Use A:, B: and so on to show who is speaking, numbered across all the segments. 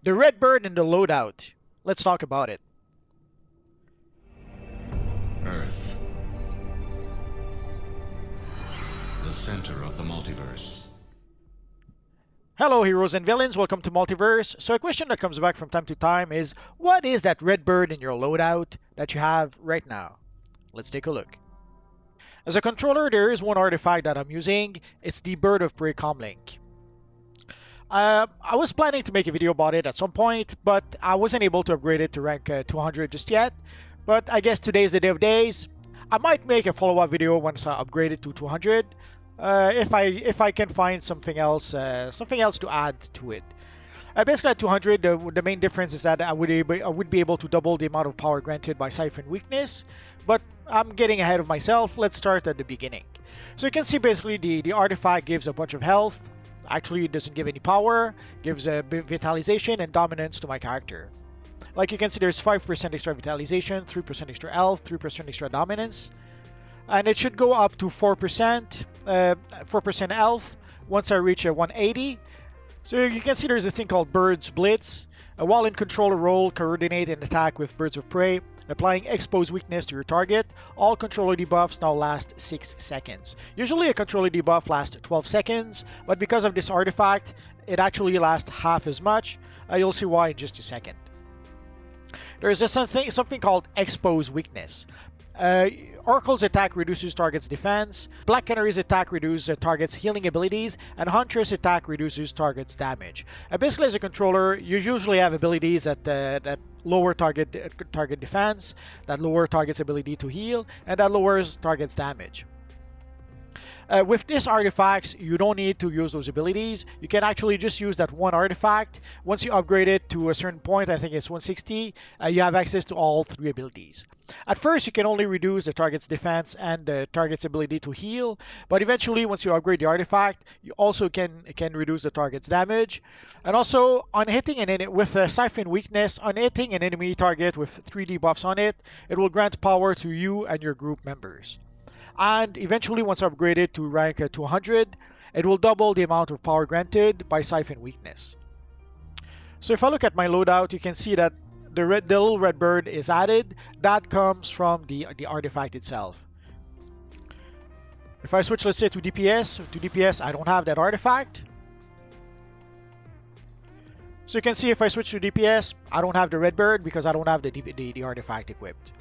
A: The red bird and the loadout. Let's talk about it.
B: Earth. The center of the multiverse.
A: Hello heroes and villains, welcome to Multiverse. So a question that comes back from time to time is, what is that red bird in your loadout that you have right now? Let's take a look. As a controller, there is one artifact that I'm using. It's the Bird of Prey Commlink. I was planning to make a video about it at some point, but I wasn't able to upgrade it to rank 200 just yet. But I guess today is the day of days. I might make a follow-up video once I upgrade it to 200. If I can find something else to add to it. Basically at 200, the main difference is that I would be able to double the amount of power granted by Siphon Weakness, but I'm getting ahead of myself. Let's start at the beginning. So you can see basically the artifact gives a bunch of health. Actually, it doesn't give any power, gives a vitalization and dominance to my character. Like you can see, there's 5% extra vitalization, 3% extra health, 3% extra dominance. And it should go up to 4% health once I reach a 180. So you can see there's a thing called Bird's Blitz. While in controller role, coordinate and attack with Birds of Prey, applying Expose Weakness to your target. All controller debuffs now last 6 seconds. Usually a controller debuff lasts 12 seconds, but because of this artifact, it actually lasts half as much. You'll see why in just a second. There's something called Expose Weakness. Oracle's attack reduces target's defense, Black Canary's attack reduces target's healing abilities, and Huntress' attack reduces target's damage. Basically, as a controller, you usually have abilities that lower target defense, that lower target's ability to heal, and that lowers target's damage. With these artifacts, you don't need to use those abilities. You can actually just use that one artifact. Once you upgrade it to a certain point, I think it's 160, you have access to all 3 abilities. At first, you can only reduce the target's defense and the target's ability to heal, but eventually, once you upgrade the artifact, you also can reduce the target's damage. And also, on hitting with a Siphon Weakness, on hitting an enemy target with 3 debuffs on it, it will grant power to you and your group members. And eventually, once upgraded to rank 200, it will double the amount of power granted by Siphon Weakness. So if I look at my loadout, you can see that the little red bird is added. That comes from the artifact itself. If I switch, let's say, to DPS, I don't have that artifact. So you can see if I switch to DPS, I don't have the red bird because I don't have the artifact equipped.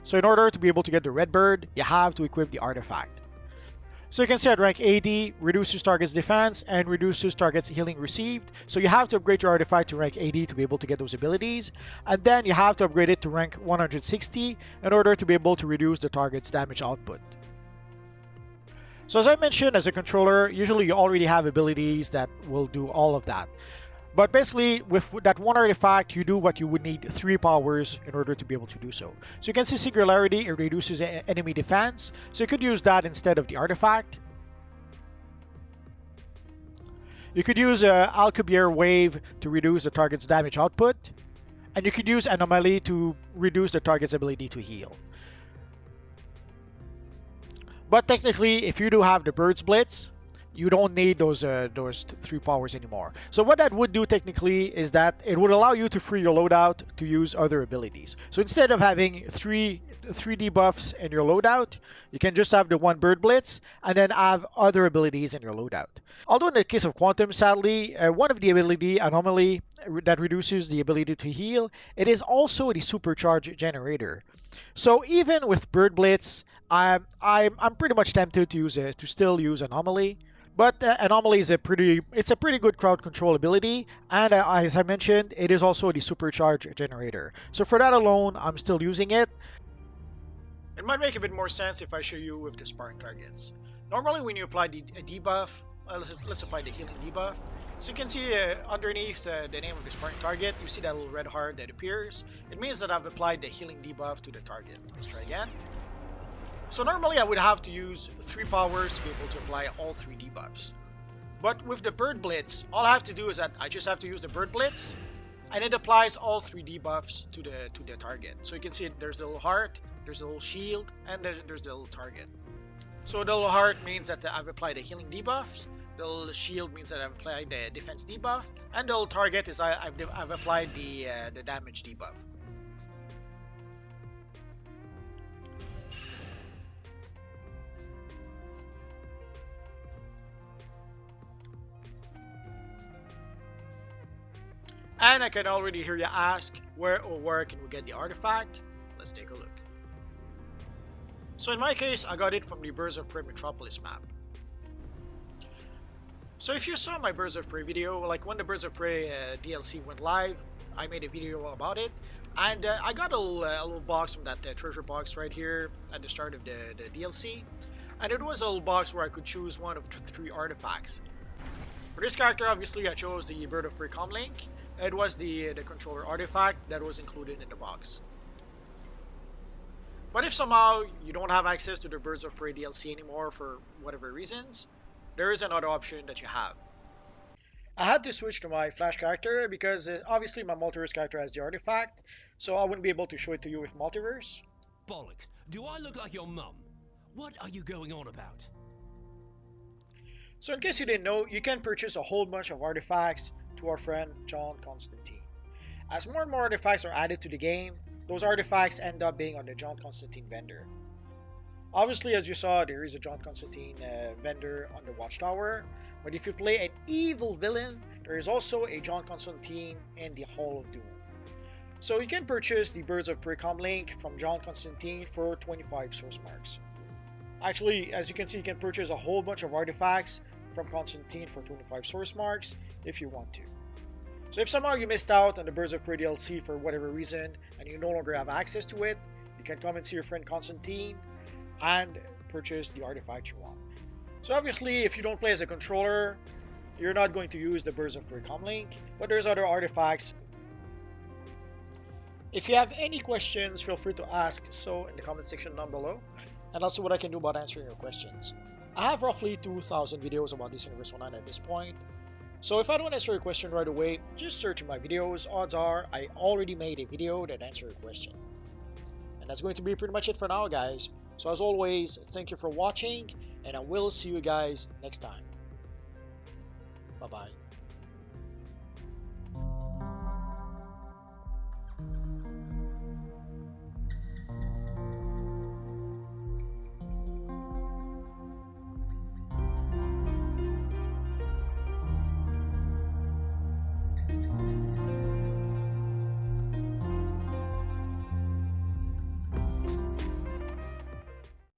A: So in order to be able to get the red bird, you have to equip the artifact. So you can see at rank 80, reduces target's defense and reduces target's healing received. So you have to upgrade your artifact to rank 80 to be able to get those abilities. And then you have to upgrade it to rank 160 in order to be able to reduce the target's damage output. So as I mentioned, as a controller, usually you already have abilities that will do all of that. But basically, with that one artifact, you do what you would need 3 powers in order to be able to do so. So you can see Singularity, it reduces enemy defense. So you could use that instead of the artifact. You could use Alcubierre Wave to reduce the target's damage output. And you could use Anomaly to reduce the target's ability to heal. But technically, if you do have the Bird's Blitz, you don't need those 3 powers anymore. So what that would do technically is that it would allow you to free your loadout to use other abilities. So instead of having 3 debuffs in your loadout, you can just have the one Bird Blitz and then have other abilities in your loadout. Although in the case of Quantum, sadly, one of the ability, Anomaly, that reduces the ability to heal, it is also the supercharge generator. So even with Bird Blitz, I'm pretty much tempted to still use Anomaly. But Anomaly is a pretty good crowd control ability, and as I mentioned, it is also the supercharge generator. So for that alone, I'm still using it. It might make a bit more sense if I show you with the Spartan targets. Normally, when you apply a debuff, let's apply the healing debuff. So you can see underneath the name of the Spartan target, you see that little red heart that appears. It means that I've applied the healing debuff to the target. Let's try again. So normally I would have to use 3 powers to be able to apply all 3 debuffs. But with the Bird Blitz, all I have to do is that I just have to use the Bird Blitz, and it applies all 3 debuffs to the target. So you can see there's the little heart, there's the little shield, and there's the little target. So the heart means that I've applied the healing debuffs. The shield means that I've applied the defense debuff, and the target is I've applied the damage debuff. And I can already hear you ask, where can we get the artifact? Let's take a look. So in my case, I got it from the Birds of Prey Metropolis map. So if you saw my Birds of Prey video, like when the Birds of Prey DLC went live, I made a video about it. And I got a little box from that treasure box right here at the start of the DLC. And it was a little box where I could choose one of 3 artifacts. For this character, obviously, I chose the Bird of Prey Commlink. It was the controller artifact that was included in the box. But if somehow you don't have access to the Birds of Prey DLC anymore for whatever reasons, there is another option that you have. I had to switch to my Flash character because obviously my Multiverse character has the artifact, so I wouldn't be able to show it to you with Multiverse.
C: Bollocks, do I look like your mum? What are you going on about?
A: So in case you didn't know, you can purchase a whole bunch of artifacts to our friend John Constantine. As more and more artifacts are added to the game, those artifacts end up being on the John Constantine vendor. Obviously, as you saw, there is a John Constantine vendor on the Watchtower, but if you play an evil villain, there is also a John Constantine in the Hall of Doom. So you can purchase the Birds of Prey Commlink from John Constantine for 25 source marks. Actually, as you can see, you can purchase a whole bunch of artifacts from Constantine for 25 source marks if you want to. So if somehow you missed out on the Birds of Prey DLC for whatever reason and you no longer have access to it, you can come and see your friend Constantine and purchase the artifact you want. So obviously, if you don't play as a controller, you're not going to use the Birds of Prey Commlink, but there's other artifacts. If you have any questions, feel free to ask so in the comment section down below, and I'll see what I can do about answering your questions. I have roughly 2,000 videos about this Universe 19 at this point, so if I don't answer your question right away, just search in my videos. Odds are I already made a video that answers your question. And that's going to be pretty much it for now, guys. So as always, thank you for watching, and I will see you guys next time. Bye-bye.